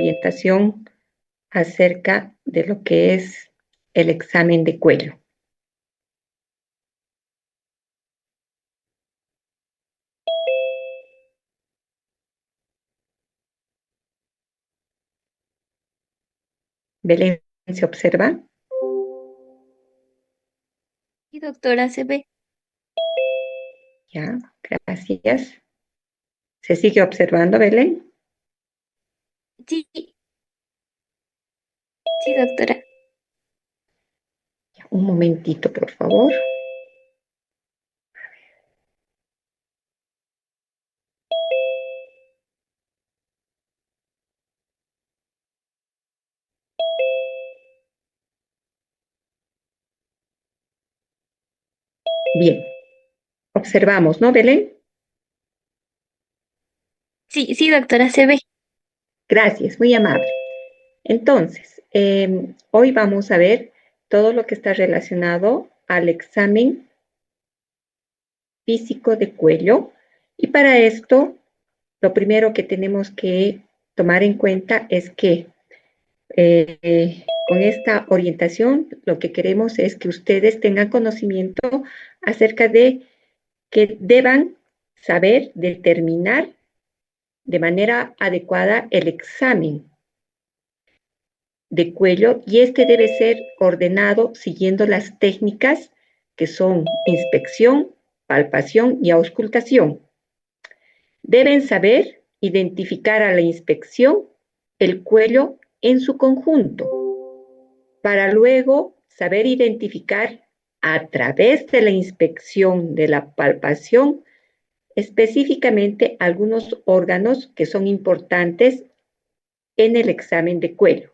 orientación acerca de lo que es el examen de cuello. Belén, ¿se observa? Sí, doctora, se ve. Ya, gracias. ¿Se sigue observando, Belén? Sí, sí, doctora. Ya, un momentito, por favor. Bien, observamos, ¿no, Belén? Sí, sí, doctora, se ve. Gracias, muy amable. Entonces, hoy vamos a ver todo lo que está relacionado al examen físico de cuello. Y para esto, lo primero que tenemos que tomar en cuenta es que con esta orientación lo que queremos es que ustedes tengan conocimiento acerca de que deban saber determinar de manera adecuada el examen de cuello y este debe ser ordenado siguiendo las técnicas que son inspección, palpación y auscultación. Deben saber identificar a la inspección el cuello en su conjunto, para luego saber identificar a través de la inspección de la palpación específicamente algunos órganos que son importantes en el examen de cuello.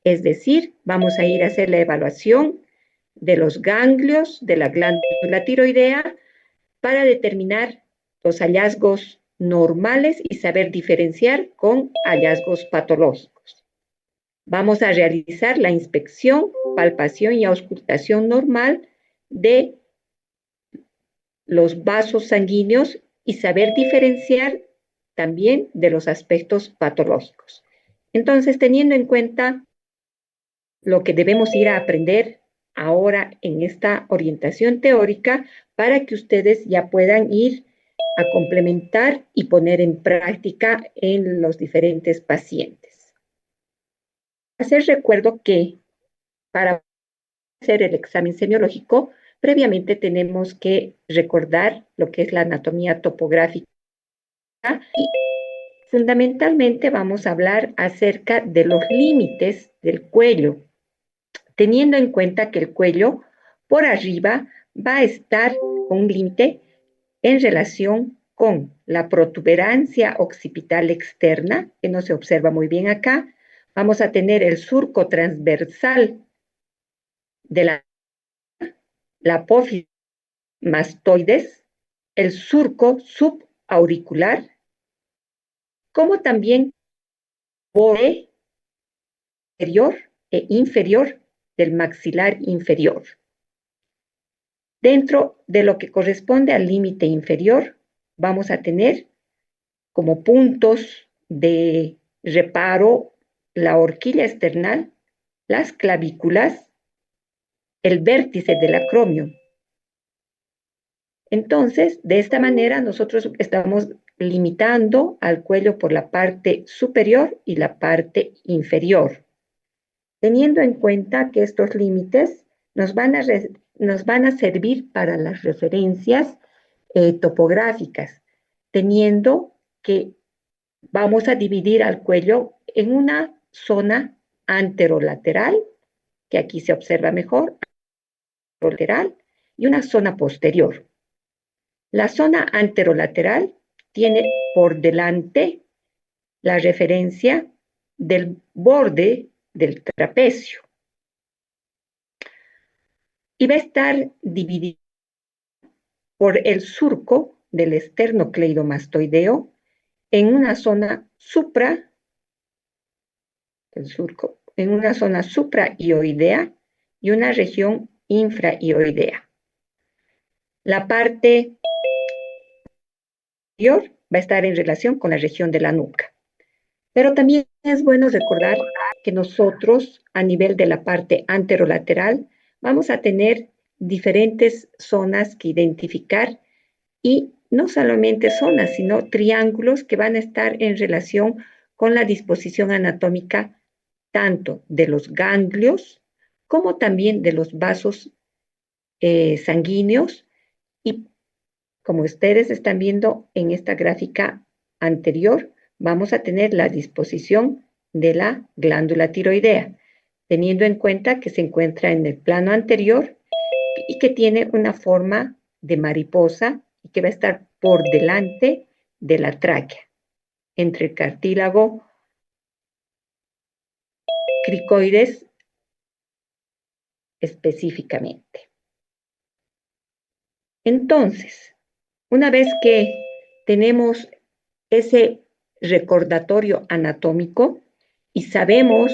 Es decir, vamos a ir a hacer la evaluación de los ganglios de la glándula tiroidea para determinar los hallazgos normales y saber diferenciar con hallazgos patológicos. Vamos a realizar la inspección, palpación y auscultación normal de los vasos sanguíneos y saber diferenciar también de los aspectos patológicos. Entonces, teniendo en cuenta lo que debemos ir a aprender ahora en esta orientación teórica para que ustedes ya puedan ir a complementar y poner en práctica en los diferentes pacientes. Hacer recuerdo que para hacer el examen semiológico, previamente tenemos que recordar lo que es la anatomía topográfica y fundamentalmente vamos a hablar acerca de los límites del cuello, teniendo en cuenta que el cuello por arriba va a estar con un límite en relación con la protuberancia occipital externa, que no se observa muy bien acá. Vamos a tener el surco transversal de la apófisis mastoides, el surco subauricular, como también borde superior e inferior del maxilar inferior. Dentro de lo que corresponde al límite inferior, vamos a tener como puntos de reparo la horquilla esternal, las clavículas, el vértice del acromio. Entonces, de esta manera nosotros estamos limitando al cuello por la parte superior y la parte inferior, teniendo en cuenta que estos límites nos van a servir para las referencias topográficas, teniendo que vamos a dividir al cuello en una zona anterolateral, que aquí se observa mejor, lateral, y una zona posterior. La zona anterolateral tiene por delante la referencia del borde del trapecio y va a estar dividida por el surco del esternocleidomastoideo en una zona el surco, en una zona supraioidea y una región infraioidea. La parte inferior va a estar en relación con la región de la nuca. Pero también es bueno recordar que nosotros, a nivel de la parte anterolateral, vamos a tener diferentes zonas que identificar y no solamente zonas, sino triángulos que van a estar en relación con la disposición anatómica tanto de los ganglios como también de los vasos sanguíneos y como ustedes están viendo en esta gráfica anterior, vamos a tener la disposición de la glándula tiroidea, teniendo en cuenta que se encuentra en el plano anterior y que tiene una forma de mariposa y que va a estar por delante de la tráquea, entre el cartílago cricoides específicamente. Entonces, una vez que tenemos ese recordatorio anatómico y sabemos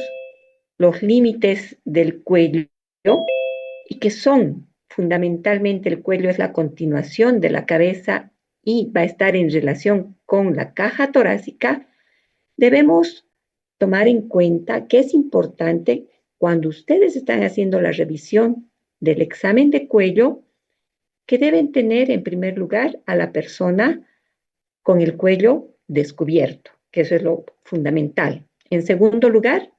los límites del cuello y que son fundamentalmente el cuello es la continuación de la cabeza y va a estar en relación con la caja torácica, debemos tomar en cuenta que es importante cuando ustedes están haciendo la revisión del examen de cuello que deben tener en primer lugar a la persona con el cuello descubierto, que eso es lo fundamental. En segundo lugar,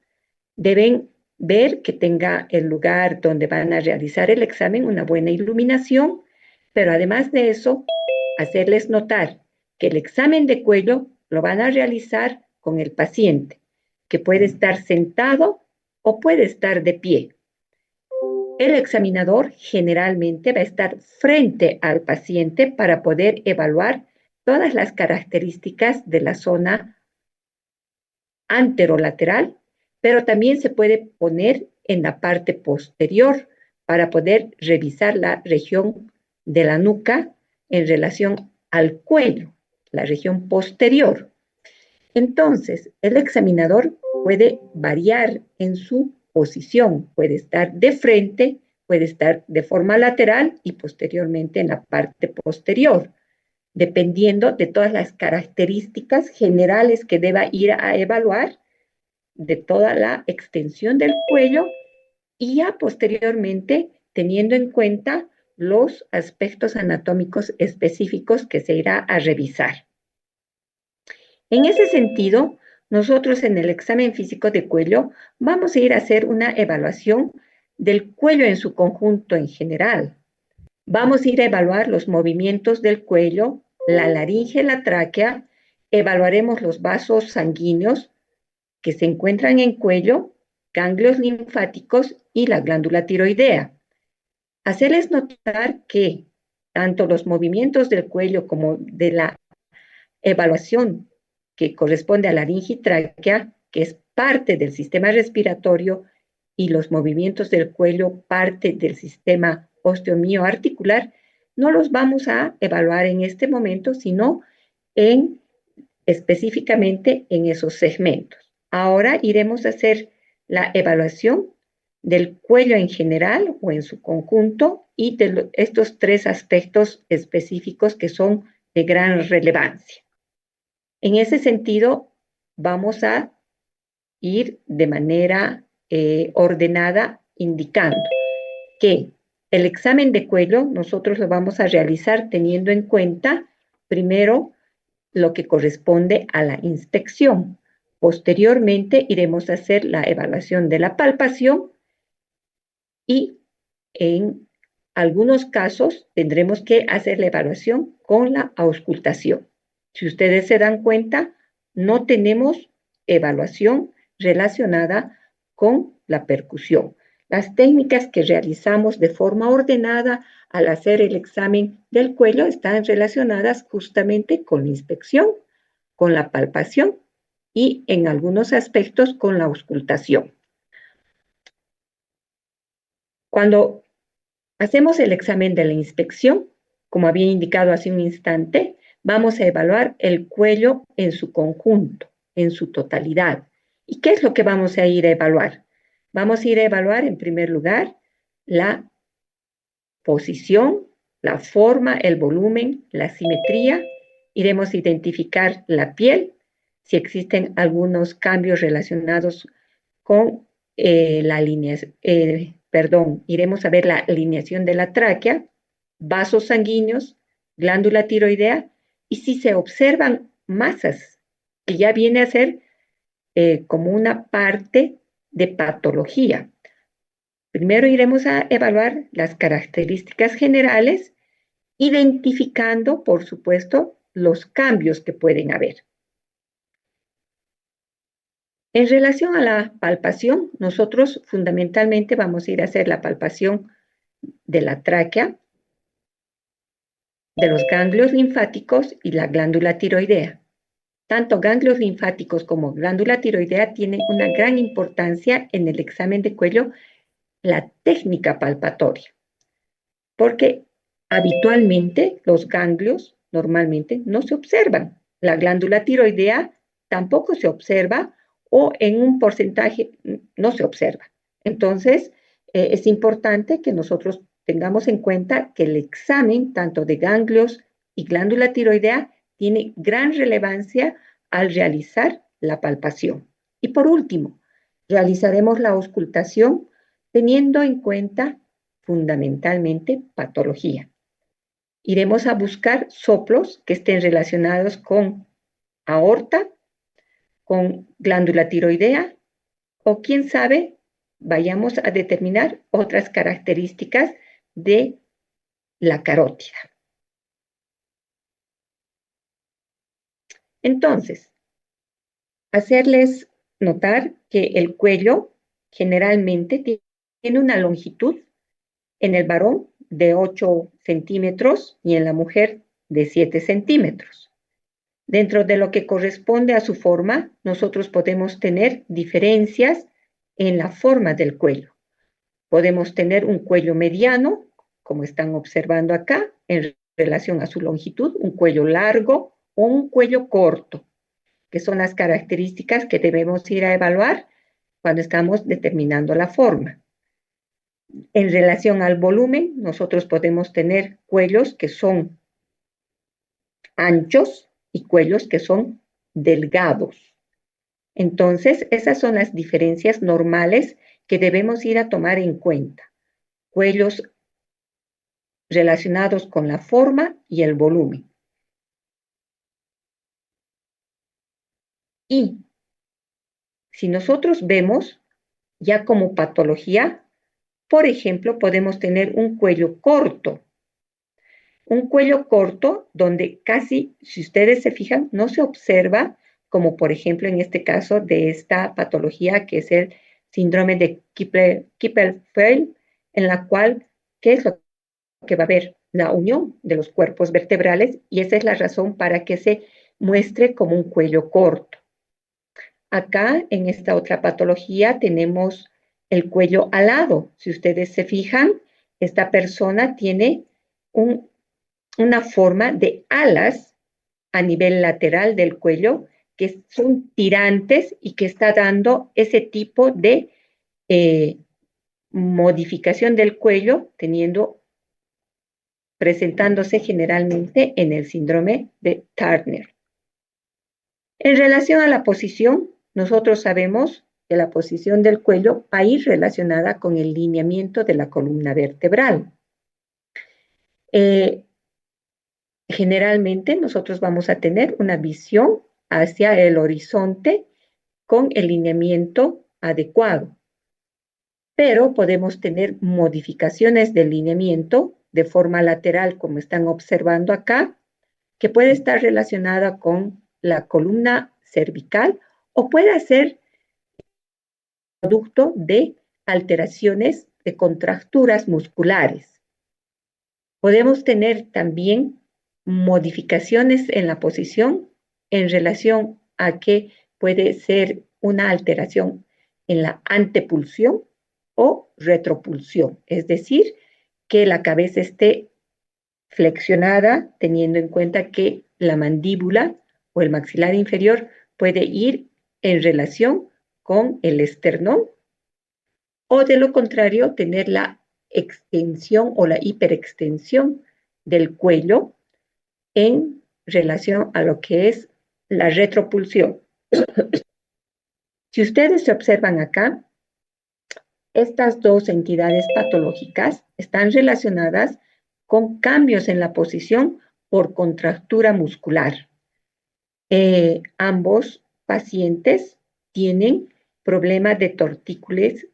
deben ver que tenga el lugar donde van a realizar el examen una buena iluminación, pero además de eso, hacerles notar que el examen de cuello lo van a realizar con el paciente, que puede estar sentado o puede estar de pie. El examinador generalmente va a estar frente al paciente para poder evaluar todas las características de la zona anterolateral, pero también se puede poner en la parte posterior para poder revisar la región de la nuca en relación al cuello, la región posterior. Entonces, el examinador puede variar en su posición, puede estar de frente, puede estar de forma lateral y posteriormente en la parte posterior, dependiendo de todas las características generales que deba ir a evaluar de toda la extensión del cuello y ya posteriormente teniendo en cuenta los aspectos anatómicos específicos que se irá a revisar. En ese sentido, nosotros en el examen físico de cuello vamos a ir a hacer una evaluación del cuello en su conjunto en general. Vamos a ir a evaluar los movimientos del cuello, la laringe, la tráquea, evaluaremos los vasos sanguíneos que se encuentran en cuello, ganglios linfáticos y la glándula tiroidea. Hacerles notar que tanto los movimientos del cuello como de la evaluación que corresponde a la laringe y tráquea, que es parte del sistema respiratorio, y los movimientos del cuello, parte del sistema osteomioarticular, no los vamos a evaluar en este momento, sino en, específicamente en esos segmentos. Ahora iremos a hacer la evaluación del cuello en general o en su conjunto y de estos tres aspectos específicos que son de gran relevancia. En ese sentido, vamos a ir de manera ordenada indicando que el examen de cuello nosotros lo vamos a realizar teniendo en cuenta primero lo que corresponde a la inspección. Posteriormente iremos a hacer la evaluación de la palpación y en algunos casos tendremos que hacer la evaluación con la auscultación. Si ustedes se dan cuenta, no tenemos evaluación relacionada con la percusión. Las técnicas que realizamos de forma ordenada al hacer el examen del cuello están relacionadas justamente con la inspección, con la palpación y en algunos aspectos con la auscultación. Cuando hacemos el examen de la inspección, como había indicado hace un instante, vamos a evaluar el cuello en su conjunto, en su totalidad. ¿Y qué es lo que vamos a ir a evaluar? Vamos a ir a evaluar, en primer lugar, la posición, la forma, el volumen, la simetría. Iremos a identificar la piel, si existen algunos cambios relacionados con iremos a ver la alineación de la tráquea, vasos sanguíneos, glándula tiroidea, y si se observan masas, que ya viene a ser como una parte de patología. Primero iremos a evaluar las características generales, identificando, por supuesto, los cambios que pueden haber. En relación a la palpación, nosotros fundamentalmente vamos a ir a hacer la palpación de la tráquea, de los ganglios linfáticos y la glándula tiroidea. Tanto ganglios linfáticos como glándula tiroidea tienen una gran importancia en el examen de cuello, la técnica palpatoria, porque habitualmente los ganglios normalmente no se observan. La glándula tiroidea tampoco se observa o en un porcentaje no se observa. Entonces, es importante que nosotros tengamos en cuenta que el examen tanto de ganglios y glándula tiroidea tiene gran relevancia al realizar la palpación. Y por último, realizaremos la auscultación teniendo en cuenta fundamentalmente patología. Iremos a buscar soplos que estén relacionados con aorta, con glándula tiroidea o quién sabe, vayamos a determinar otras características de la carótida. Entonces, hacerles notar que el cuello generalmente tiene una longitud en el varón de 8 centímetros y en la mujer de 7 centímetros. Dentro de lo que corresponde a su forma, nosotros podemos tener diferencias en la forma del cuello. Podemos tener un cuello mediano, como están observando acá, en relación a su longitud, un cuello largo o un cuello corto, que son las características que debemos ir a evaluar cuando estamos determinando la forma. En relación al volumen, nosotros podemos tener cuellos que son anchos y cuellos que son delgados. Entonces, esas son las diferencias normales que debemos ir a tomar en cuenta. Cuellos relacionados con la forma y el volumen. Y si nosotros vemos ya como patología, por ejemplo, podemos tener un cuello corto. Un cuello corto donde casi, si ustedes se fijan, no se observa, como por ejemplo en este caso de esta patología que es el síndrome de Klippel-Feil, en la cual, ¿qué es lo que va a haber? La unión de los cuerpos vertebrales y esa es la razón para que se muestre como un cuello corto. Acá en esta otra patología tenemos el cuello alado. Si ustedes se fijan, esta persona tiene una forma de alas a nivel lateral del cuello que son tirantes y que está dando ese tipo de modificación del cuello, presentándose generalmente en el síndrome de Turner. En relación a la posición, nosotros sabemos que la posición del cuello va a ir relacionada con el lineamiento de la columna vertebral. Generalmente nosotros vamos a tener una visión hacia el horizonte con el lineamiento adecuado, pero podemos tener modificaciones del lineamiento de forma lateral, como están observando acá, que puede estar relacionada con la columna cervical o puede ser producto de alteraciones de contracturas musculares. Podemos tener también modificaciones en la posición en relación a que puede ser una alteración en la antepulsión o retropulsión, es decir, que la cabeza esté flexionada teniendo en cuenta que la mandíbula o el maxilar inferior puede ir en relación con el esternón o de lo contrario tener la extensión o la hiperextensión del cuello en relación a lo que es la retropulsión. Si ustedes se observan acá, estas dos entidades patológicas están relacionadas con cambios en la posición por contractura muscular. Ambos pacientes tienen problemas de tortícolis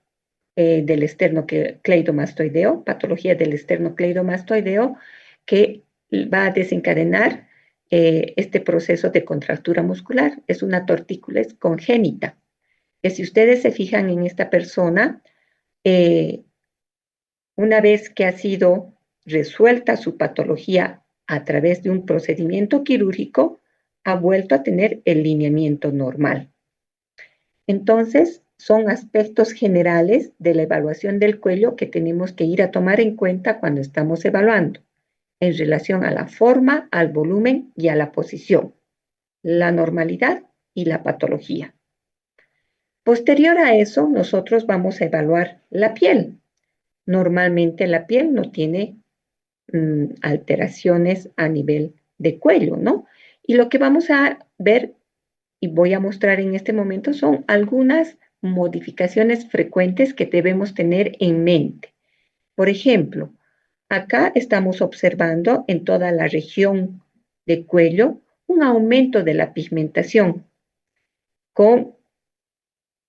del esternocleidomastoideo, patología del esternocleidomastoideo, que va a desencadenar este proceso de contractura muscular. Es una tortícolis congénita, que si ustedes se fijan en esta persona, una vez que ha sido resuelta su patología a través de un procedimiento quirúrgico, ha vuelto a tener el lineamiento normal. Entonces, son aspectos generales de la evaluación del cuello que tenemos que ir a tomar en cuenta cuando estamos evaluando, en relación a la forma, al volumen y a la posición, la normalidad y la patología. Posterior a eso, nosotros vamos a evaluar la piel. Normalmente la piel no tiene alteraciones a nivel de cuello, ¿no? Y lo que vamos a ver y voy a mostrar en este momento son algunas modificaciones frecuentes que debemos tener en mente. Por ejemplo, acá estamos observando en toda la región de cuello un aumento de la pigmentación con,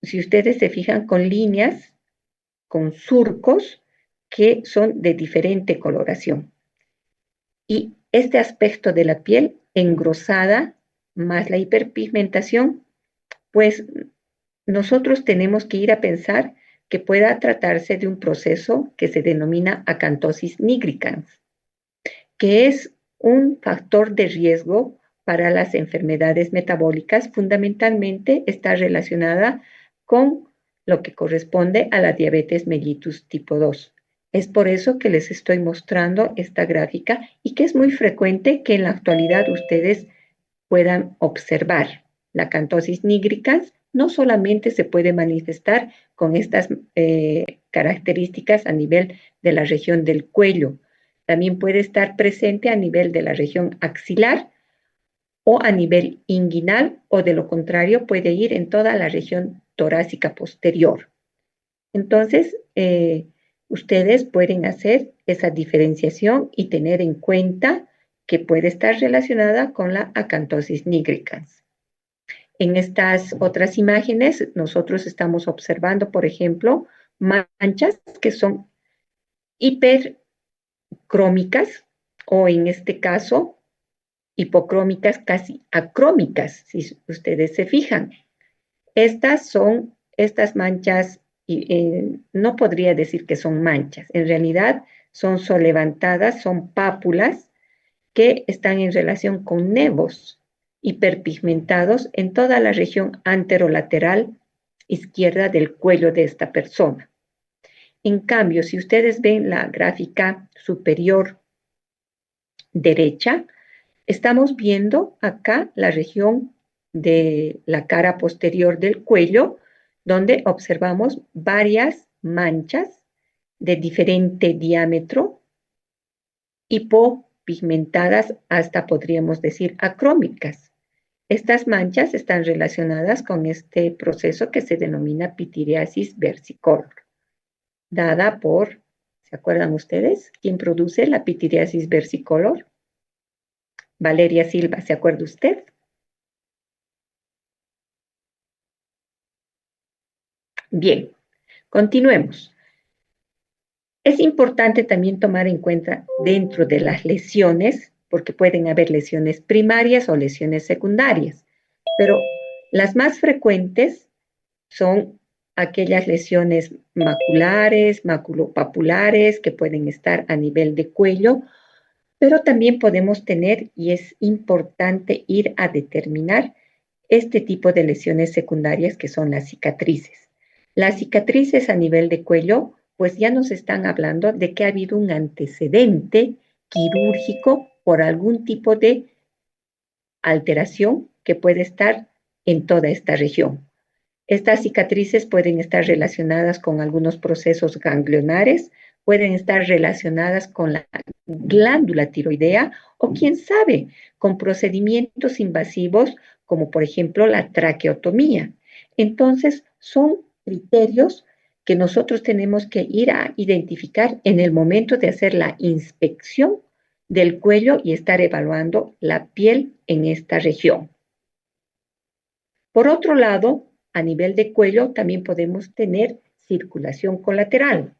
si ustedes se fijan, con líneas, con surcos que son de diferente coloración. Y este aspecto de la piel engrosada más la hiperpigmentación, pues nosotros tenemos que ir a pensar que pueda tratarse de un proceso que se denomina acantosis nigricans, que es un factor de riesgo para las enfermedades metabólicas. Fundamentalmente está relacionada con lo que corresponde a la diabetes mellitus tipo 2. Es por eso que les estoy mostrando esta gráfica y que es muy frecuente que en la actualidad ustedes puedan observar. La acantosis nigricans no solamente se puede manifestar con estas características a nivel de la región del cuello, también puede estar presente a nivel de la región axilar o a nivel inguinal, o de lo contrario puede ir en toda la región torácica posterior. Entonces, ustedes pueden hacer esa diferenciación y tener en cuenta que puede estar relacionada con la acantosis nigricans. En estas otras imágenes, nosotros estamos observando, por ejemplo, manchas que son hipercrómicas o en este caso, hipocrómicas, casi acrómicas, si ustedes se fijan. Estas manchas, no podría decir que son manchas, en realidad son solevantadas, son pápulas que están en relación con nevos hiperpigmentados en toda la región anterolateral izquierda del cuello de esta persona. En cambio, si ustedes ven la gráfica superior derecha, estamos viendo acá la región de la cara posterior del cuello, donde observamos varias manchas de diferente diámetro, hipopigmentadas hasta podríamos decir acrómicas. Estas manchas están relacionadas con este proceso que se denomina pityriasis versicolor, dada por, ¿se acuerdan ustedes? ¿Quién produce la pityriasis versicolor? Valeria Silva, ¿se acuerda usted? Bien, continuemos. Es importante también tomar en cuenta dentro de las lesiones, porque pueden haber lesiones primarias o lesiones secundarias, pero las más frecuentes son aquellas lesiones maculares, maculopapulares, que pueden estar a nivel de cuello, pero también podemos tener, y es importante ir a determinar este tipo de lesiones secundarias que son las cicatrices. Las cicatrices a nivel de cuello, pues ya nos están hablando de que ha habido un antecedente quirúrgico por algún tipo de alteración que puede estar en toda esta región. Estas cicatrices pueden estar relacionadas con algunos procesos ganglionares, pueden estar relacionadas con la glándula tiroidea o quién sabe, con procedimientos invasivos como por ejemplo la traqueotomía. Entonces, son criterios que nosotros tenemos que ir a identificar en el momento de hacer la inspección del cuello y estar evaluando la piel en esta región. Por otro lado, a nivel de cuello también podemos tener circulación colateral.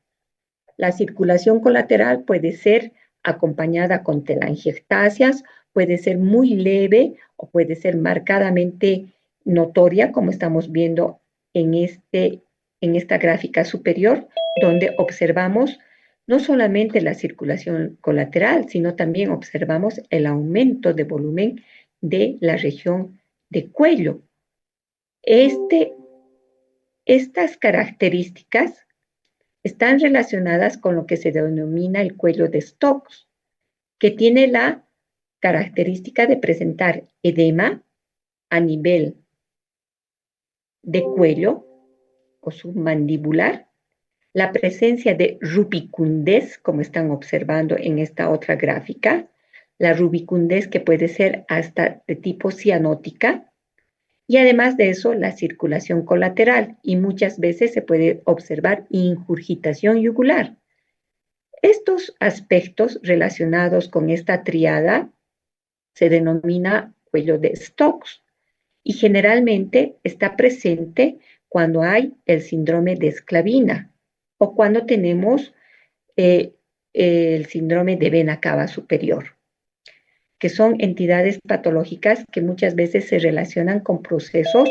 La circulación colateral puede ser acompañada con telangiectasias, puede ser muy leve o puede ser marcadamente notoria, como estamos viendo en, en esta gráfica superior, donde observamos no solamente la circulación colateral, sino también observamos el aumento de volumen de la región de cuello. Estas características están relacionadas con lo que se denomina el cuello de Stokes, que tiene la característica de presentar edema a nivel de cuello o submandibular, la presencia de rubicundez, como están observando en esta otra gráfica, la rubicundez que puede ser hasta de tipo cianótica, y además de eso, la circulación colateral, y muchas veces se puede observar ingurgitación yugular. Estos aspectos relacionados con esta triada se denomina cuello de Stokes y generalmente está presente cuando hay el síndrome de esclavina o cuando tenemos el síndrome de vena cava superior, que son entidades patológicas que muchas veces se relacionan con procesos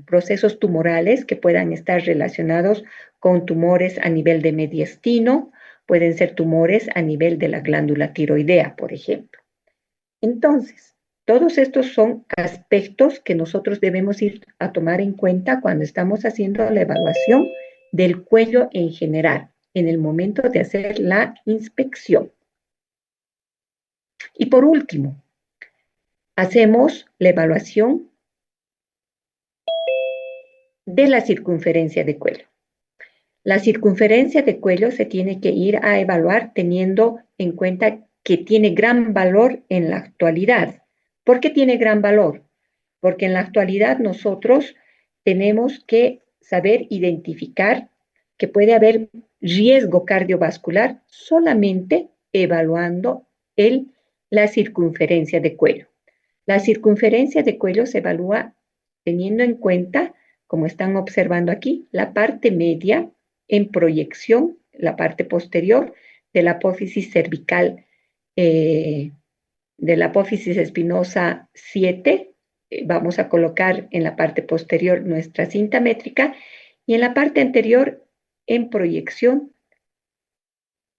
procesos tumorales que puedan estar relacionados con tumores a nivel de mediastino, pueden ser tumores a nivel de la glándula tiroidea, por ejemplo. Entonces, todos estos son aspectos que nosotros debemos ir a tomar en cuenta cuando estamos haciendo la evaluación del cuello en general, en el momento de hacer la inspección. Y por último, hacemos la evaluación de la circunferencia de cuello. La circunferencia de cuello se tiene que ir a evaluar teniendo en cuenta que tiene gran valor en la actualidad. ¿Por qué tiene gran valor? Porque en la actualidad nosotros tenemos que saber identificar que puede haber riesgo cardiovascular solamente evaluando la circunferencia de cuello. La circunferencia de cuello se evalúa teniendo en cuenta, como están observando aquí, la parte media en proyección, la parte posterior de la apófisis cervical, de la apófisis espinosa 7. Vamos a colocar en la parte posterior nuestra cinta métrica y en la parte anterior en proyección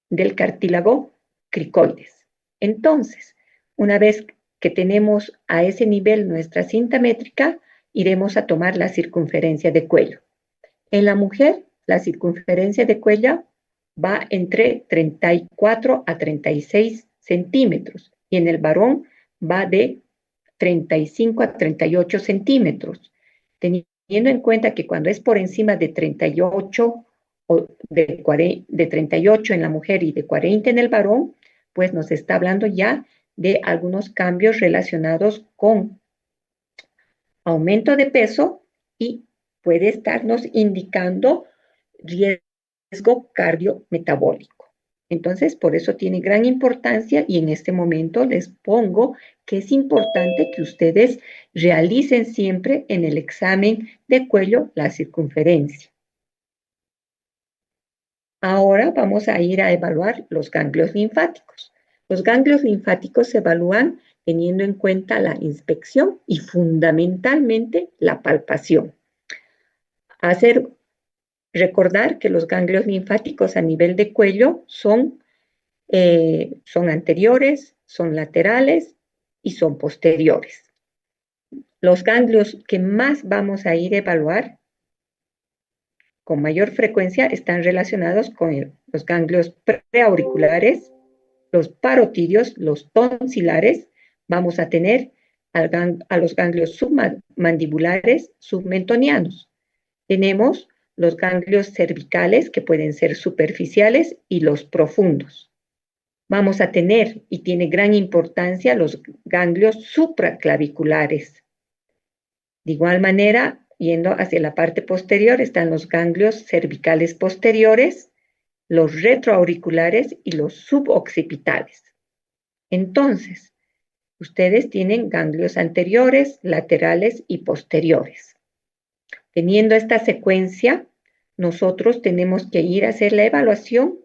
del cartílago cricoides. Entonces, una vez que tenemos a ese nivel nuestra cinta métrica, iremos a tomar la circunferencia de cuello. En la mujer, la circunferencia de cuello va entre 34 a 36 centímetros y en el varón va de 35 a 38 centímetros, teniendo en cuenta que cuando es por encima de 38 o de 38 en la mujer y de 40 en el varón, pues nos está hablando ya de algunos cambios relacionados con aumento de peso y puede estarnos indicando riesgo cardiometabólico. Entonces, por eso tiene gran importancia y en este momento les pongo que es importante que ustedes realicen siempre en el examen de cuello la circunferencia. Ahora vamos a ir a evaluar los ganglios linfáticos. Los ganglios linfáticos se evalúan teniendo en cuenta la inspección y fundamentalmente la palpación. Recordar que los ganglios linfáticos a nivel de cuello son anteriores, son laterales y son posteriores. Los ganglios que más vamos a ir a evaluar con mayor frecuencia están relacionados con los ganglios preauriculares, los parotidios, los tonsilares. Vamos a tener a los ganglios submandibulares, submentonianos. Tenemos los ganglios cervicales que pueden ser superficiales y los profundos. Vamos a tener, y tiene gran importancia, los ganglios supraclaviculares. De igual manera, yendo hacia la parte posterior, están los ganglios cervicales posteriores, los retroauriculares y los suboccipitales. Entonces, ustedes tienen ganglios anteriores, laterales y posteriores. Teniendo esta secuencia, nosotros tenemos que ir a hacer la evaluación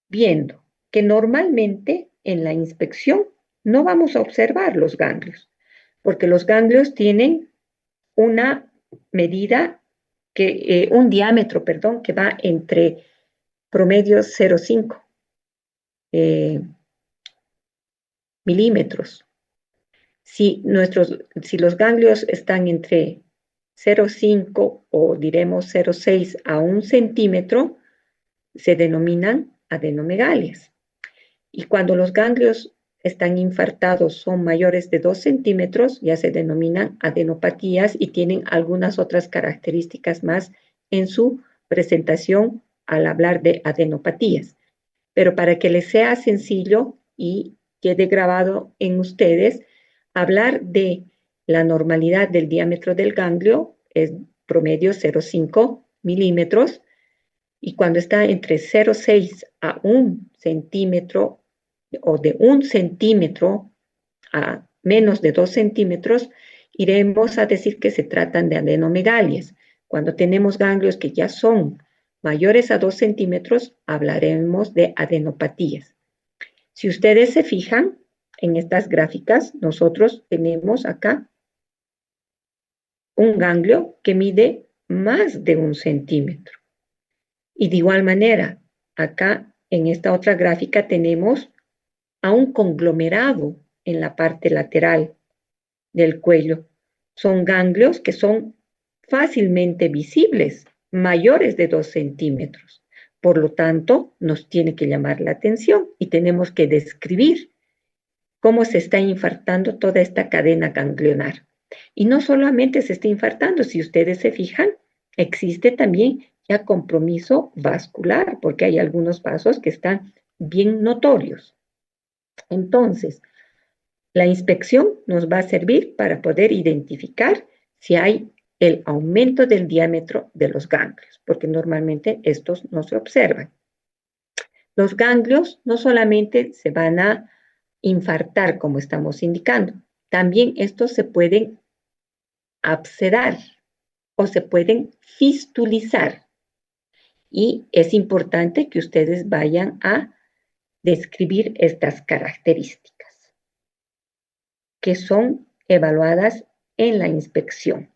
viendo que normalmente en la inspección no vamos a observar los ganglios, porque los ganglios tienen una medida un diámetro, perdón, que va entre promedio 0,5 milímetros. Si los ganglios están entre 0,5 o diremos 0,6 a 1 centímetro, se denominan adenomegalias. Y cuando los ganglios están infartados, son mayores de 2 centímetros, ya se denominan adenopatías y tienen algunas otras características más en su presentación al hablar de adenopatías. Pero para que les sea sencillo y quede grabado en ustedes, hablar de la normalidad del diámetro del ganglio es promedio 0,5 milímetros, y cuando está entre 0,6 a 1 centímetro o de 1 centímetro a menos de 2 centímetros, iremos a decir que se tratan de adenomegalias. Cuando tenemos ganglios que ya son mayores a 2 centímetros, hablaremos de adenopatías. Si ustedes se fijan en estas gráficas, nosotros tenemos acá un ganglio que mide más de 1 centímetro. Y de igual manera, acá en esta otra gráfica tenemos a un conglomerado en la parte lateral del cuello. Son ganglios que son fácilmente visibles, mayores de 2 centímetros. Por lo tanto, nos tiene que llamar la atención y tenemos que describir cómo se está infartando toda esta cadena ganglionar. Y no solamente se está infartando, si ustedes se fijan, existe también ya compromiso vascular, porque hay algunos vasos que están bien notorios. Entonces, la inspección nos va a servir para poder identificar si hay el aumento del diámetro de los ganglios, porque normalmente estos no se observan. Los ganglios no solamente se van a infartar, como estamos indicando, también estos se pueden abscedar o se pueden fistulizar. Y es importante que ustedes vayan a describir estas características que son evaluadas en la inspección.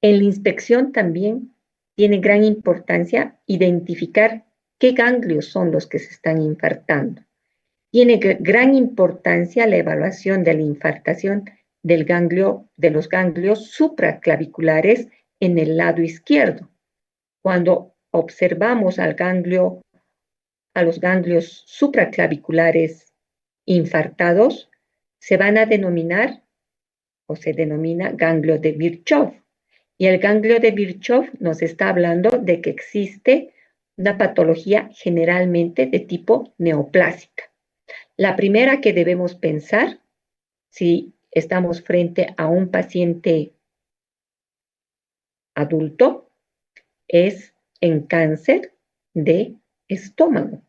En la inspección también tiene gran importancia identificar qué ganglios son los que se están infartando. Tiene gran importancia la evaluación de la infartación de los ganglios supraclaviculares en el lado izquierdo. Cuando observamos a los ganglios supraclaviculares infartados, se van a denominar o se denomina ganglio de Virchow. Y el ganglio de Virchow nos está hablando de que existe una patología generalmente de tipo neoplásica. La primera que debemos pensar, si estamos frente a un paciente adulto, es en cáncer de estómago.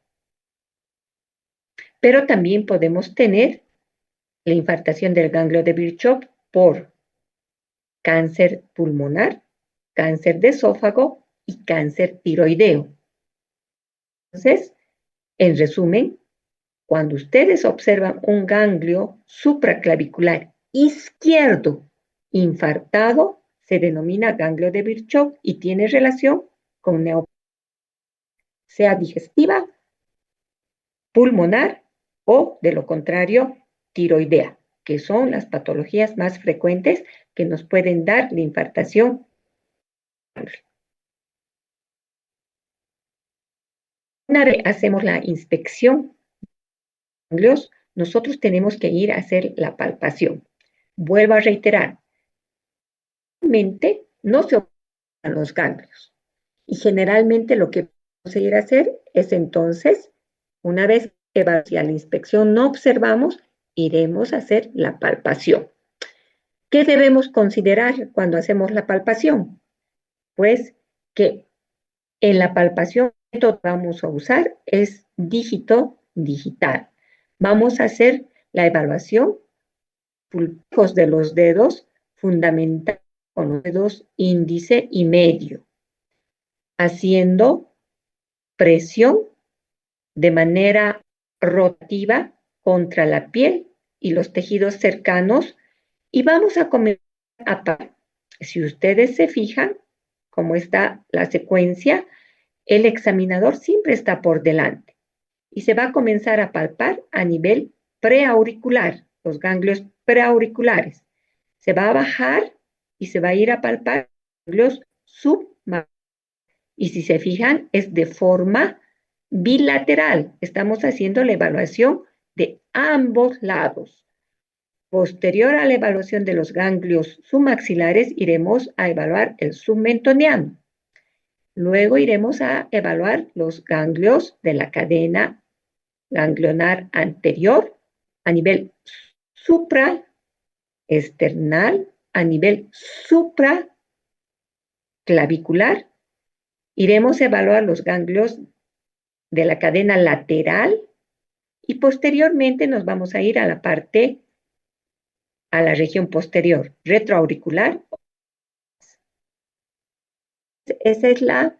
Pero también podemos tener la infartación del ganglio de Virchow por cáncer pulmonar, cáncer de esófago y cáncer tiroideo. Entonces, en resumen, cuando ustedes observan un ganglio supraclavicular izquierdo infartado, se denomina ganglio de Virchow y tiene relación con neoplasia, sea digestiva, pulmonar o, de lo contrario, tiroidea, que son las patologías más frecuentes que nos pueden dar la infartación. Una vez hacemos la inspección de ganglios, nosotros tenemos que ir a hacer la palpación. Vuelvo a reiterar, normalmente no se observan los ganglios y generalmente lo que vamos a ir a hacer es entonces Una vez que si a la inspección no observamos, iremos a hacer la palpación. ¿Qué debemos considerar cuando hacemos la palpación? Pues que en la palpación que vamos a usar es dígito digital. Vamos a hacer la evaluación pulpos de los dedos fundamental con los dedos índice y medio, haciendo presión de manera rotativa contra la piel y los tejidos cercanos y vamos a comenzar a palpar. Si ustedes se fijan cómo está la secuencia, el examinador siempre está por delante y se va a comenzar a palpar a nivel preauricular, los ganglios preauriculares. Se va a bajar y se va a ir a palpar los ganglios submamarios. Y si se fijan, es de forma bilateral. Estamos haciendo la evaluación de ambos lados. Posterior a la evaluación de los ganglios submaxilares, iremos a evaluar el submentoniano. Luego iremos a evaluar los ganglios de la cadena ganglionar anterior a nivel supraesternal, a nivel supraclavicular. Iremos a evaluar los ganglios de la cadena lateral y posteriormente nos vamos a ir a la parte, a la región posterior, retroauricular. Esa es la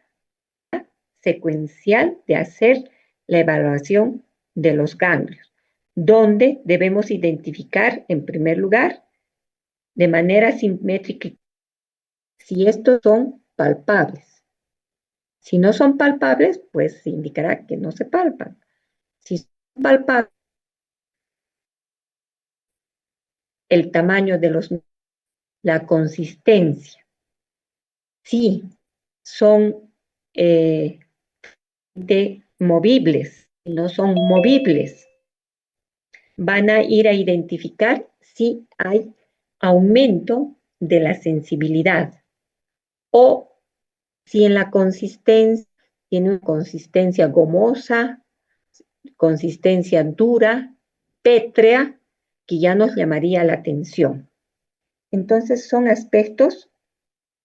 secuencial de hacer la evaluación de los ganglios, donde debemos identificar en primer lugar de manera simétrica si estos son palpables. Si no son palpables, pues se indicará que no se palpan. Si son palpables, el tamaño de los, la consistencia. Si son movibles, no son movibles, van a ir a identificar si hay aumento de la sensibilidad o si en la consistencia tiene una consistencia gomosa, consistencia dura, pétrea, que ya nos llamaría la atención. Entonces son aspectos,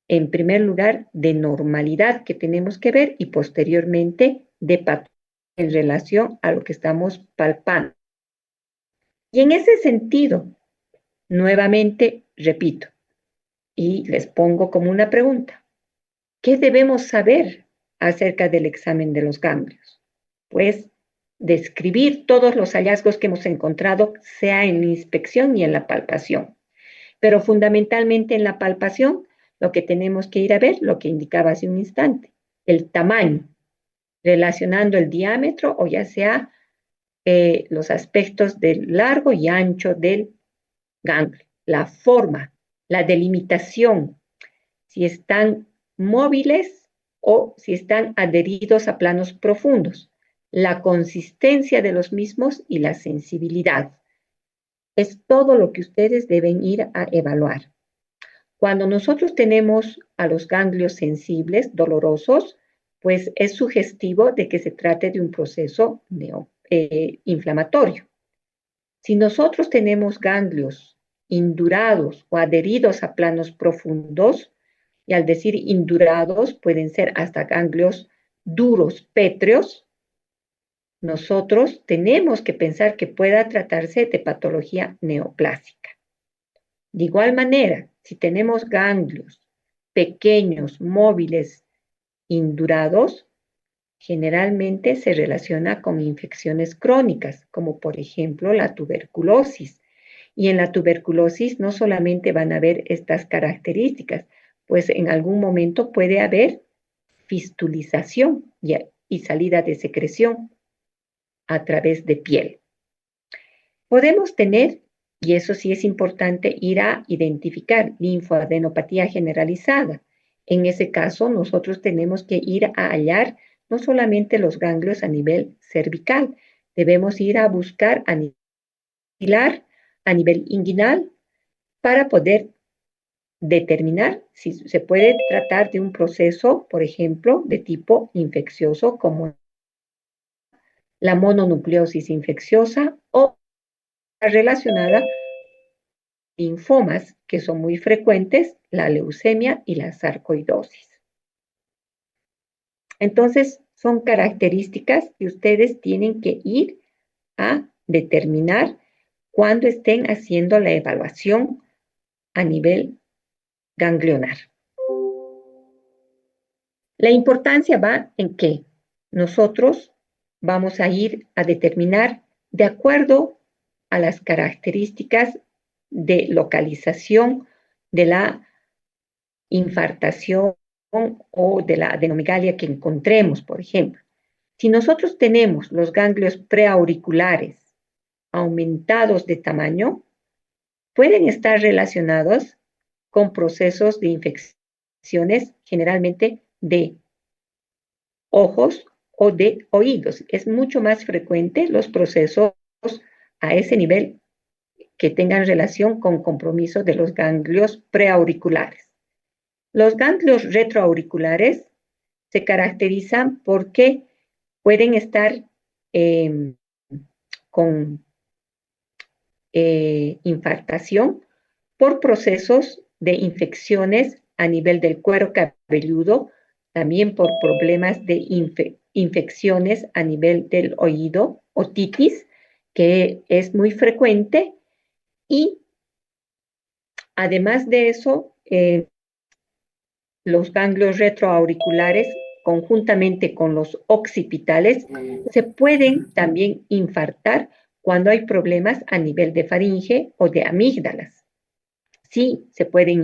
en primer lugar, de normalidad que tenemos que ver y posteriormente de patología en relación a lo que estamos palpando. Y en ese sentido, nuevamente repito, y les pongo como una pregunta, ¿qué debemos saber acerca del examen de los ganglios? Pues describir todos los hallazgos que hemos encontrado, sea en la inspección y en la palpación. Pero fundamentalmente en la palpación, lo que tenemos que ir a ver, lo que indicaba hace un instante, el tamaño, relacionando el diámetro o ya sea los aspectos del largo y ancho del ganglio, la forma, la delimitación, si están móviles o si están adheridos a planos profundos, la consistencia de los mismos y la sensibilidad. Es todo lo que ustedes deben ir a evaluar. Cuando nosotros tenemos a los ganglios sensibles, dolorosos, pues es sugestivo de que se trate de un proceso inflamatorio. Si nosotros tenemos ganglios indurados o adheridos a planos profundos, y al decir indurados pueden ser hasta ganglios duros, pétreos, nosotros tenemos que pensar que pueda tratarse de patología neoplásica. De igual manera, si tenemos ganglios pequeños, móviles, indurados, generalmente se relaciona con infecciones crónicas, como por ejemplo la tuberculosis. Y en la tuberculosis no solamente van a haber estas características, pues en algún momento puede haber fistulización y salida de secreción a través de piel. Podemos tener, y eso sí es importante, ir a identificar linfoadenopatía generalizada. En ese caso, nosotros tenemos que ir a hallar no solamente los ganglios a nivel cervical, debemos ir a buscar a nivel axilar, a nivel inguinal, para poder determinar si se puede tratar de un proceso, por ejemplo, de tipo infeccioso como la mononucleosis infecciosa o relacionada a linfomas, que son muy frecuentes, la leucemia y la sarcoidosis. Entonces, son características que ustedes tienen que ir a determinar cuando estén haciendo la evaluación a nivel ganglionar. La importancia va en que nosotros vamos a ir a determinar de acuerdo a las características de localización de la infartación o de la adenomegalia que encontremos, por ejemplo. Si nosotros tenemos los ganglios preauriculares aumentados de tamaño, pueden estar relacionados con procesos de infecciones generalmente de ojos o de oídos. Es mucho más frecuente los procesos a ese nivel que tengan relación con compromiso de los ganglios preauriculares. Los ganglios retroauriculares se caracterizan porque pueden estar con infartación por procesos de infecciones a nivel del cuero cabelludo, también por problemas de infecciones a nivel del oído, otitis, que es muy frecuente, y además de eso, los ganglios retroauriculares, conjuntamente con los occipitales, se pueden también infartar cuando hay problemas a nivel de faringe o de amígdalas. Sí, se pueden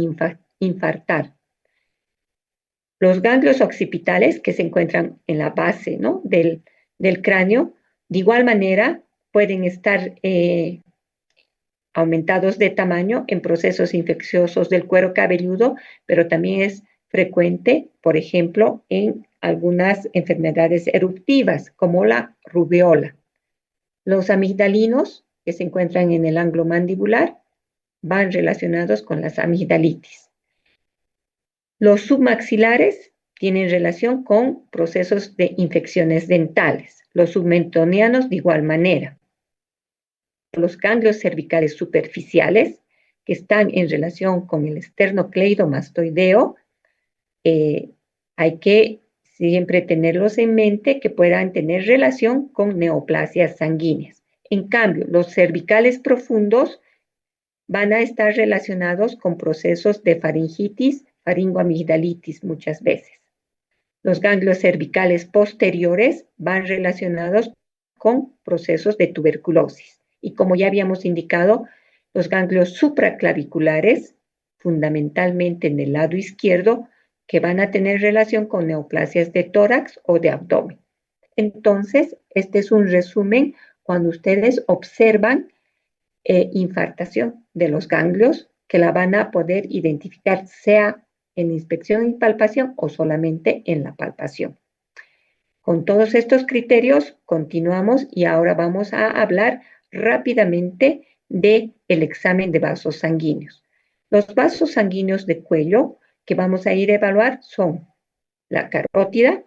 infartar. Los ganglios occipitales, que se encuentran en la base, ¿no?, del cráneo, de igual manera pueden estar aumentados de tamaño en procesos infecciosos del cuero cabelludo, pero también es frecuente, por ejemplo, en algunas enfermedades eruptivas, como la rubeola. Los amigdalinos, que se encuentran en el ángulo mandibular, van relacionados con las amigdalitis. Los submaxilares tienen relación con procesos de infecciones dentales. Los submentonianos de igual manera. Los ganglios cervicales superficiales, que están en relación con el esternocleidomastoideo, hay que siempre tenerlos en mente que puedan tener relación con neoplasias sanguíneas. En cambio, los cervicales profundos van a estar relacionados con procesos de faringitis, faringoamigdalitis muchas veces. Los ganglios cervicales posteriores van relacionados con procesos de tuberculosis. Y como ya habíamos indicado, los ganglios supraclaviculares, fundamentalmente en el lado izquierdo, que van a tener relación con neoplasias de tórax o de abdomen. Entonces, este es un resumen cuando ustedes observan infartación de los ganglios, que la van a poder identificar sea en inspección y palpación o solamente en la palpación. Con todos estos criterios continuamos y ahora vamos a hablar rápidamente del examen de vasos sanguíneos. Los vasos sanguíneos de cuello que vamos a ir a evaluar son la carótida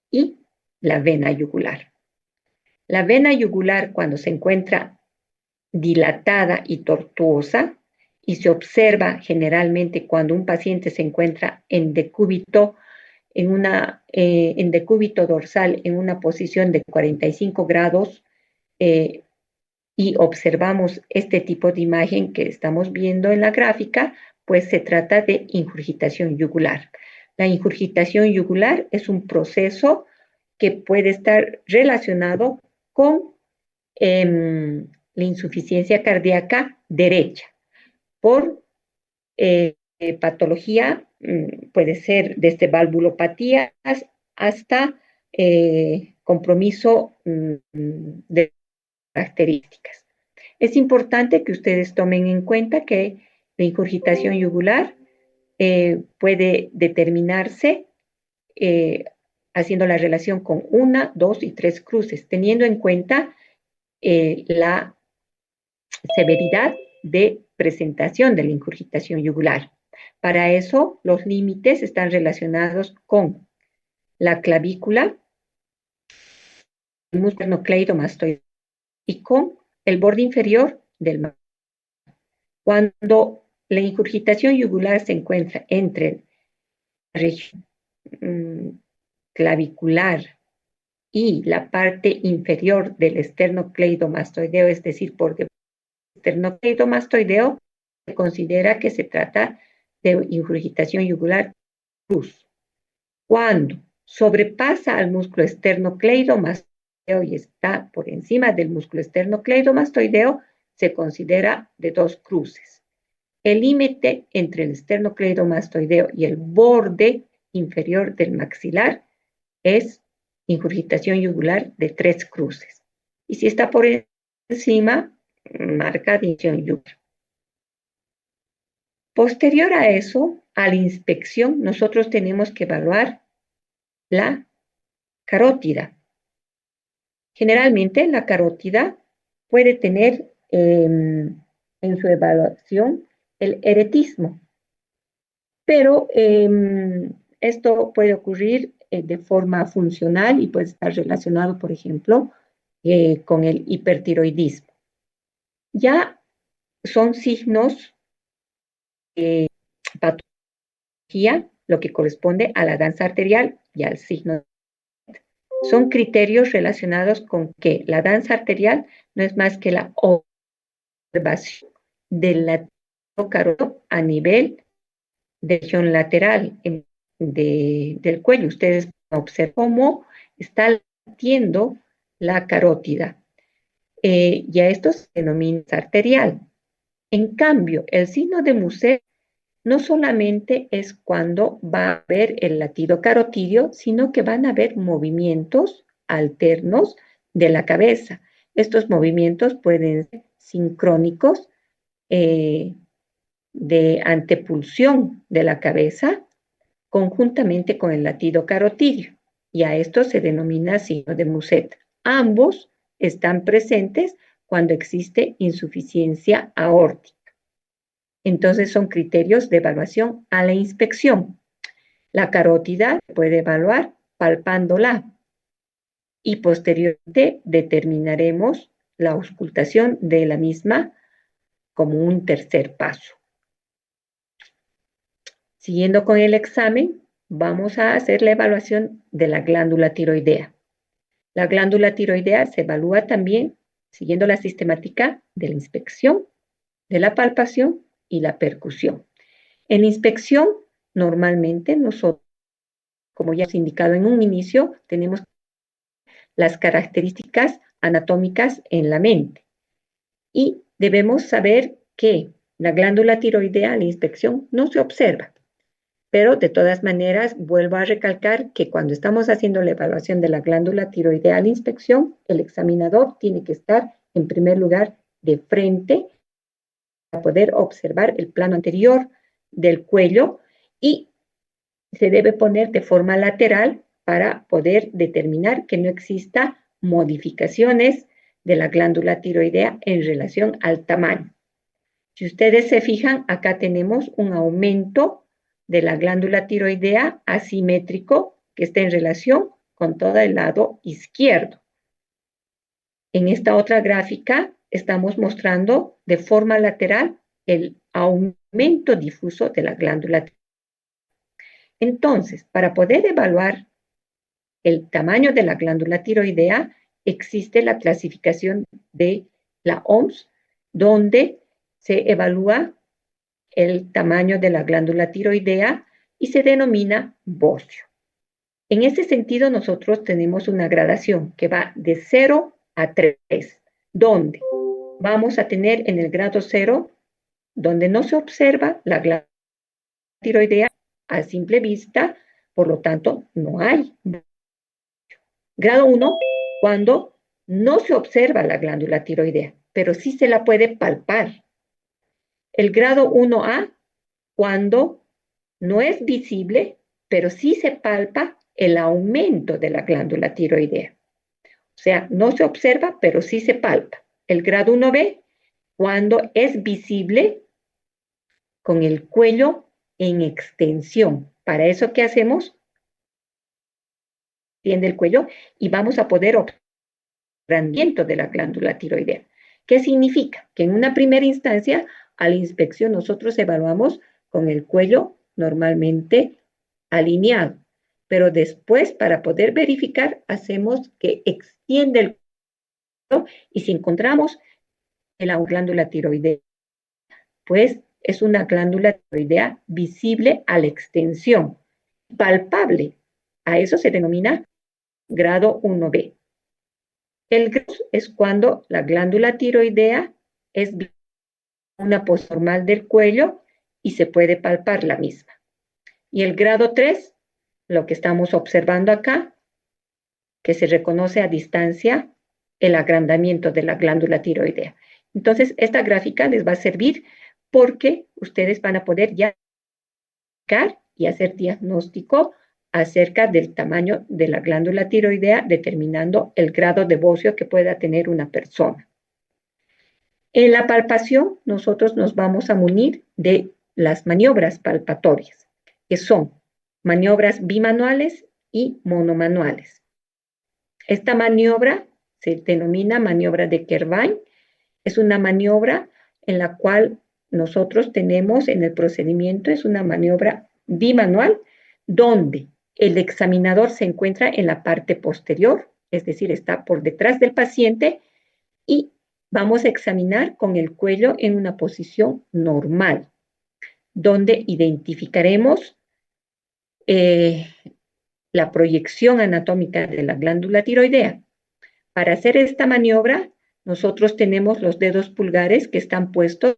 y la vena yugular. La vena yugular, cuando se encuentra dilatada y tortuosa, y se observa generalmente cuando un paciente se encuentra en decúbito, en decúbito dorsal en una posición de 45 grados, y observamos este tipo de imagen que estamos viendo en la gráfica, pues se trata de ingurgitación yugular. La ingurgitación yugular es un proceso que puede estar relacionado con la insuficiencia cardíaca derecha por patología, puede ser desde valvulopatías hasta compromiso de características. Es importante que ustedes tomen en cuenta que la ingurgitación yugular puede determinarse haciendo la relación con 1, 2 y 3 cruces, teniendo en cuenta la severidad de presentación de la ingurgitación yugular. Para eso, los límites están relacionados con la clavícula, músculo esternocleidomastoideo y con el borde inferior del maxilar. Cuando la ingurgitación yugular se encuentra entre la región clavicular y la parte inferior del esternocleidomastoideo, es decir, por debajo del esternocleidomastoideo, se considera que se trata de ingurgitación yugular cruz. Cuando sobrepasa al músculo esternocleidomastoideo y está por encima del músculo esternocleidomastoideo, se considera de dos cruces. El límite entre el esternocleidomastoideo y el borde inferior del maxilar es ingurgitación yugular de 3 cruces. Y si está por encima, marca división yugular. Posterior a eso, a la inspección, nosotros tenemos que evaluar la carótida. Generalmente la carótida puede tener en su evaluación el eretismo, pero esto puede ocurrir de forma funcional y puede estar relacionado, por ejemplo, con el hipertiroidismo. Ya son signos de patología, lo que corresponde a la danza arterial y al signo. Son criterios relacionados con que la danza arterial no es más que la observación del latido carótido a nivel de región lateral del cuello. Ustedes observan cómo está latiendo la carótida. Y a esto se denomina arterial. En cambio, el signo de Muset no solamente es cuando va a haber el latido carotidio, sino que van a haber movimientos alternos de la cabeza. Estos movimientos pueden ser sincrónicos, de antepulsión de la cabeza, conjuntamente con el latido carotidio, y a esto se denomina signo de Muset. Ambos están presentes cuando existe insuficiencia aórtica. Entonces son criterios de evaluación a la inspección. La carótida se puede evaluar palpándola y posteriormente determinaremos la auscultación de la misma como un tercer paso. Siguiendo con el examen, vamos a hacer la evaluación de la glándula tiroidea. La glándula tiroidea se evalúa también siguiendo la sistemática de la inspección, de la palpación y la percusión. En la inspección, normalmente nosotros, como ya hemos indicado en un inicio, tenemos las características anatómicas en la mente y debemos saber que la glándula tiroidea en la inspección no se observa. Pero de todas maneras, vuelvo a recalcar que cuando estamos haciendo la evaluación de la glándula tiroidea a la inspección, el examinador tiene que estar en primer lugar de frente para poder observar el plano anterior del cuello y se debe poner de forma lateral para poder determinar que no exista modificaciones de la glándula tiroidea en relación al tamaño. Si ustedes se fijan, acá tenemos un aumento de la glándula tiroidea asimétrico que está en relación con todo el lado izquierdo. En esta otra gráfica estamos mostrando de forma lateral el aumento difuso de la glándula tiroidea. Entonces, para poder evaluar el tamaño de la glándula tiroidea, existe la clasificación de la OMS, donde se evalúa el tamaño de la glándula tiroidea y se denomina bocio. En ese sentido, nosotros tenemos una gradación que va de 0 a 3, donde vamos a tener en el grado 0, donde no se observa la glándula tiroidea a simple vista, por lo tanto, no hay. Grado 1, cuando no se observa la glándula tiroidea, pero sí se la puede palpar. El grado 1A, cuando no es visible, pero sí se palpa el aumento de la glándula tiroidea. O sea, no se observa, pero sí se palpa. El grado 1B, cuando es visible con el cuello en extensión. Para eso, ¿qué hacemos? Tiende el cuello y vamos a poder observar agrandamiento de la glándula tiroidea. ¿Qué significa? Que en una primera instancia, a la inspección nosotros evaluamos con el cuello normalmente alineado, pero después para poder verificar hacemos que extiende el cuello y si encontramos en la glándula tiroidea, pues es una glándula tiroidea visible a la extensión, palpable. A eso se denomina grado 1B. El grado es cuando la glándula tiroidea es una posición normal del cuello y se puede palpar la misma. Y el grado 3, lo que estamos observando acá, que se reconoce a distancia el agrandamiento de la glándula tiroidea. Entonces, esta gráfica les va a servir porque ustedes van a poder ya y hacer diagnóstico acerca del tamaño de la glándula tiroidea, determinando el grado de bocio que pueda tener una persona. En la palpación, nosotros nos vamos a munir de las maniobras palpatorias, que son maniobras bimanuales y monomanuales. Esta maniobra se denomina maniobra de Kervain. Es una maniobra en la cual nosotros tenemos en el procedimiento, es una maniobra bimanual, donde el examinador se encuentra en la parte posterior, es decir, está por detrás del paciente y vamos a examinar con el cuello en una posición normal, donde identificaremos la proyección anatómica de la glándula tiroidea. Para hacer esta maniobra, nosotros tenemos los dedos pulgares que están puestos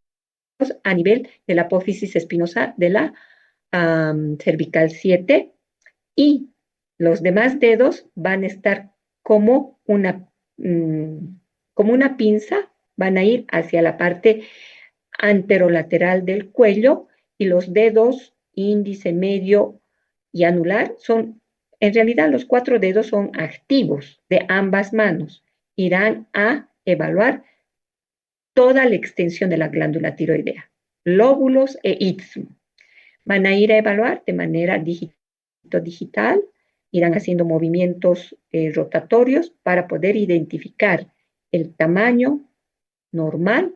a nivel de la apófisis espinosa de la cervical 7 y los demás dedos van a estar como una pinza, van a ir hacia la parte anterolateral del cuello y los dedos índice, medio y anular son, en realidad los 4 dedos son activos de ambas manos, irán a evaluar toda la extensión de la glándula tiroidea, lóbulos e istmo. Van a ir a evaluar de manera digital, irán haciendo movimientos rotatorios para poder identificar el tamaño normal,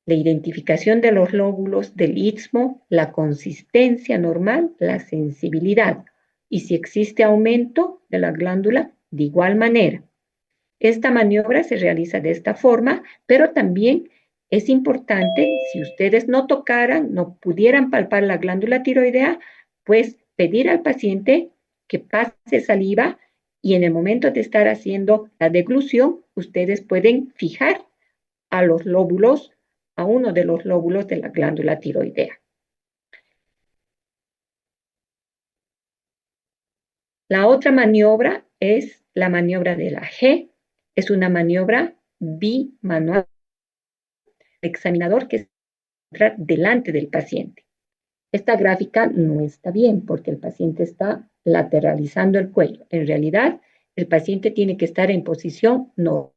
la identificación de los lóbulos del istmo, la consistencia normal, la sensibilidad y si existe aumento de la glándula de igual manera. Esta maniobra se realiza de esta forma, pero también es importante, si ustedes no tocaran, no pudieran palpar la glándula tiroidea, pues pedir al paciente que pase saliva y en el momento de estar haciendo la deglución, ustedes pueden fijar a los lóbulos, a uno de los lóbulos de la glándula tiroidea. La otra maniobra es la maniobra de la G, es una maniobra bimanual. El examinador que se encuentra delante del paciente. Esta gráfica no está bien porque el paciente está lateralizando el cuello. En realidad, el paciente tiene que estar en posición no,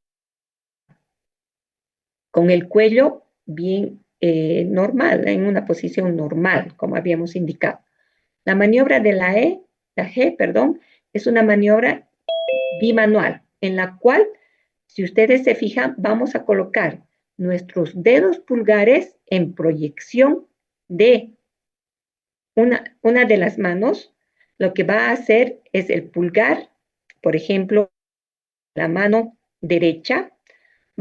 con el cuello bien normal, en una posición normal, como habíamos indicado. La maniobra de la G, perdón, es una maniobra bimanual, en la cual, si ustedes se fijan, vamos a colocar nuestros dedos pulgares en proyección de una de las manos. Lo que va a hacer es el pulgar, por ejemplo, la mano derecha,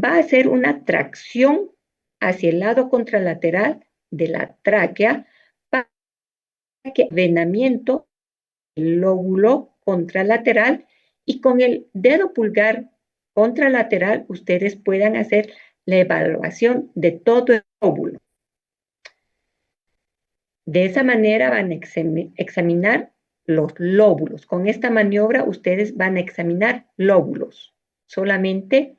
va a hacer una tracción hacia el lado contralateral de la tráquea para que venamiento el lóbulo contralateral y con el dedo pulgar contralateral ustedes puedan hacer la evaluación de todo el lóbulo. De esa manera van a examinar los lóbulos. Con esta maniobra ustedes van a examinar lóbulos, solamente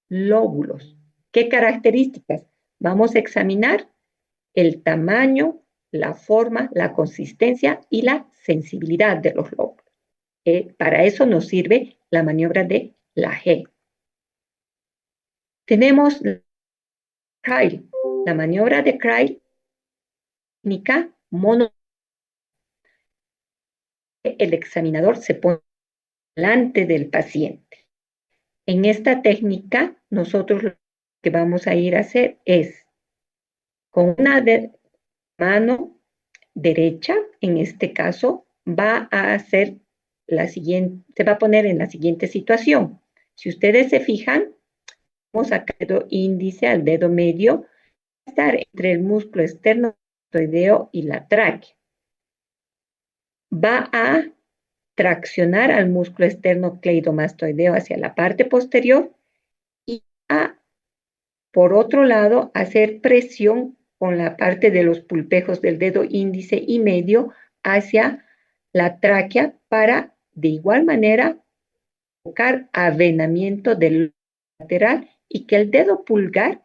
lóbulos. ¿Qué características? Vamos a examinar el tamaño, la forma, la consistencia y la sensibilidad de los lóbulos. Para eso nos sirve la maniobra de la G. Tenemos Kyle. La maniobra de Kyle técnica mono. El examinador se pone delante del paciente. En esta técnica, nosotros lo que vamos a ir a hacer es, con una mano derecha, en este caso, va a hacer la siguiente, se va a poner en la siguiente situación. Si ustedes se fijan, vamos a el dedo índice al dedo medio, estar entre el músculo esternocleidomastoideo y la tráquea. Va a traccionar al músculo esternocleidomastoideo hacia la parte posterior y a, por otro lado, hacer presión con la parte de los pulpejos del dedo índice y medio hacia la tráquea para, de igual manera, provocar avenamiento del lateral y que el dedo pulgar,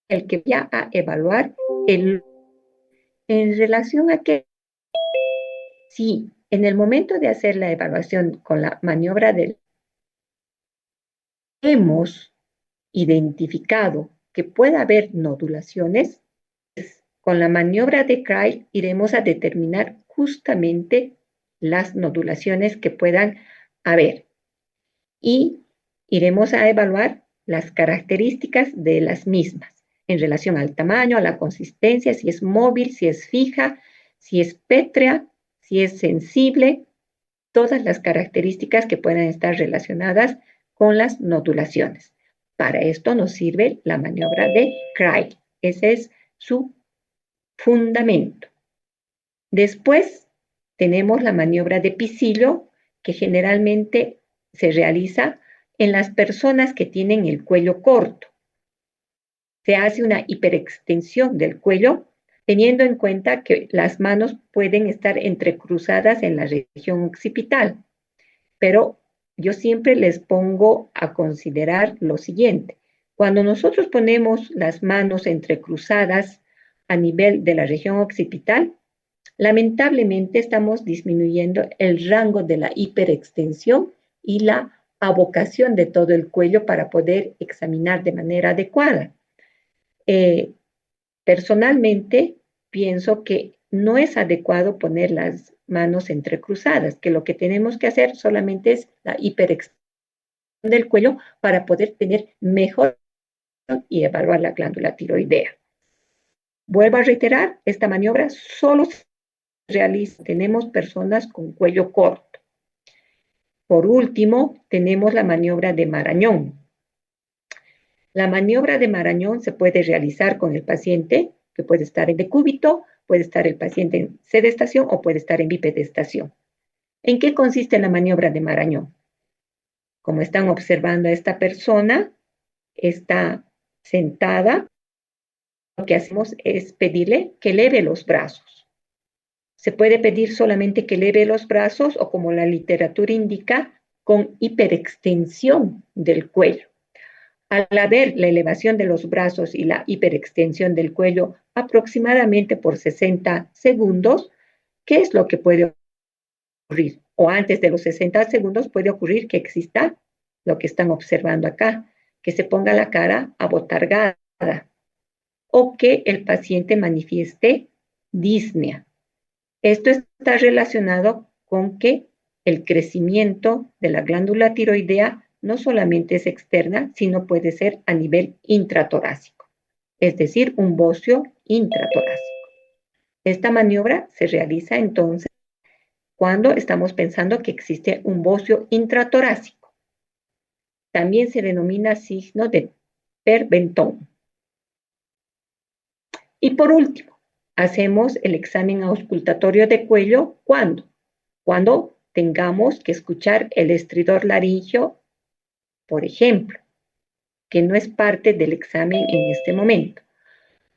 el que vaya a evaluar en relación a que si en el momento de hacer la evaluación con la maniobra del hemos identificado que puede haber nodulaciones, con la maniobra de Cray iremos a determinar justamente las nodulaciones que puedan haber y iremos a evaluar las características de las mismas en relación al tamaño, a la consistencia, si es móvil, si es fija, si es pétrea, si es sensible, todas las características que puedan estar relacionadas con las nodulaciones. Para esto nos sirve la maniobra de Cray. Ese es su fundamento. Después tenemos la maniobra de Pisillo, que generalmente se realiza en las personas que tienen el cuello corto. Se hace una hiperextensión del cuello, teniendo en cuenta que las manos pueden estar entrecruzadas en la región occipital. Pero yo siempre les pongo a considerar lo siguiente. Cuando nosotros ponemos las manos entrecruzadas a nivel de la región occipital, lamentablemente estamos disminuyendo el rango de la hiperextensión y la abocación de todo el cuello para poder examinar de manera adecuada. Personalmente, pienso que no es adecuado poner las manos entrecruzadas, que lo que tenemos que hacer solamente es la hiperextensión del cuello para poder tener mejor y evaluar la glándula tiroidea. Vuelvo a reiterar, esta maniobra solo se realiza, tenemos personas con cuello corto. Por último, tenemos la maniobra de Marañón. La maniobra de Marañón se puede realizar con el paciente, que puede estar en decúbito, puede estar el paciente en sedestación o puede estar en bipedestación. ¿En qué consiste la maniobra de Marañón? Como están observando a esta persona, está sentada, lo que hacemos es pedirle que eleve los brazos. Se puede pedir solamente que eleve los brazos o, como la literatura indica, con hiperextensión del cuello. Al haber la elevación de los brazos y la hiperextensión del cuello aproximadamente por 60 segundos, ¿qué es lo que puede ocurrir? O antes de los 60 segundos puede ocurrir que exista lo que están observando acá, que se ponga la cara abotargada o que el paciente manifieste disnea. Esto está relacionado con que el crecimiento de la glándula tiroidea no solamente es externa, sino puede ser a nivel intratorácico, es decir, un bocio intratorácico. Esta maniobra se realiza entonces cuando estamos pensando que existe un bocio intratorácico. También se denomina signo de Perbenton. Y por último, hacemos el examen auscultatorio de cuello cuando tengamos que escuchar el estridor laringio, por ejemplo, que no es parte del examen en este momento.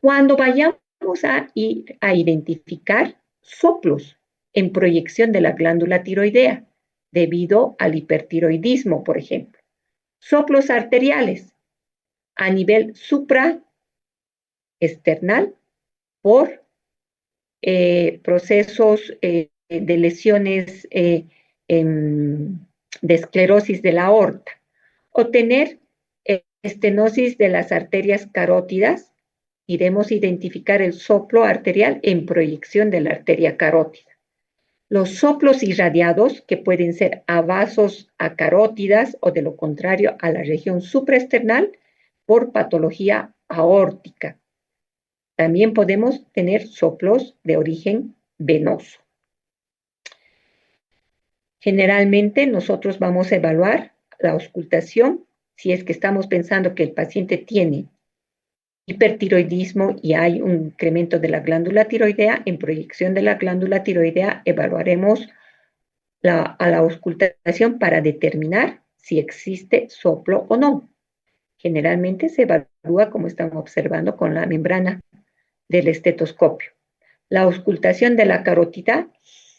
Cuando vayamos a ir a identificar soplos en proyección de la glándula tiroidea, debido al hipertiroidismo, por ejemplo. Soplos arteriales a nivel supraesternal por procesos de lesiones de esclerosis de la aorta, o tener estenosis de las arterias carótidas, iremos a identificar el soplo arterial en proyección de la arteria carótida. Los soplos irradiados, que pueden ser a vasos a carótidas o de lo contrario a la región supraesternal por patología aórtica. También podemos tener soplos de origen venoso. Generalmente nosotros vamos a evaluar la auscultación si es que estamos pensando que el paciente tiene hipertiroidismo y hay un incremento de la glándula tiroidea. En proyección de la glándula tiroidea evaluaremos a la auscultación para determinar si existe soplo o no. Generalmente se evalúa, como estamos observando, con la membrana del estetoscopio. La auscultación de la carótida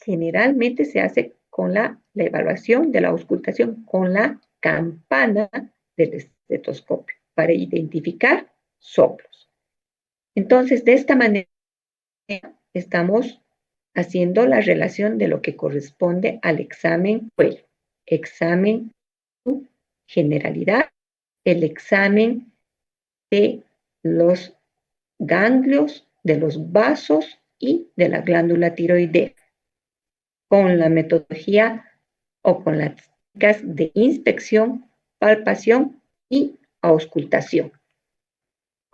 generalmente se hace con la evaluación de la auscultación con la campana del estetoscopio para identificar soplos. Entonces, de esta manera estamos haciendo la relación de lo que corresponde al examen cuello, examen generalidad, el examen de los ganglios, de los vasos y de la glándula tiroidea, con la metodología o con las técnicas de inspección, palpación y auscultación.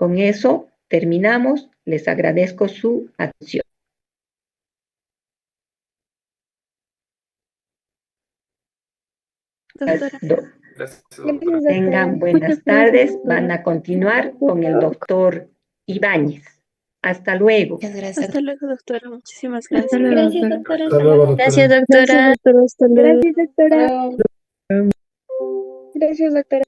Con eso terminamos. Les agradezco su atención. Doctora. Tengan buenas tardes. Van a continuar con el doctor Ibáñez. Hasta luego. Muchas gracias. Hasta luego, doctora. Muchísimas Hasta gracias. luego, Gracias, doctora. doctora. Hasta luego, doctora. Gracias, doctora. Gracias, doctora. Hasta luego. Gracias, doctora. Gracias, doctora.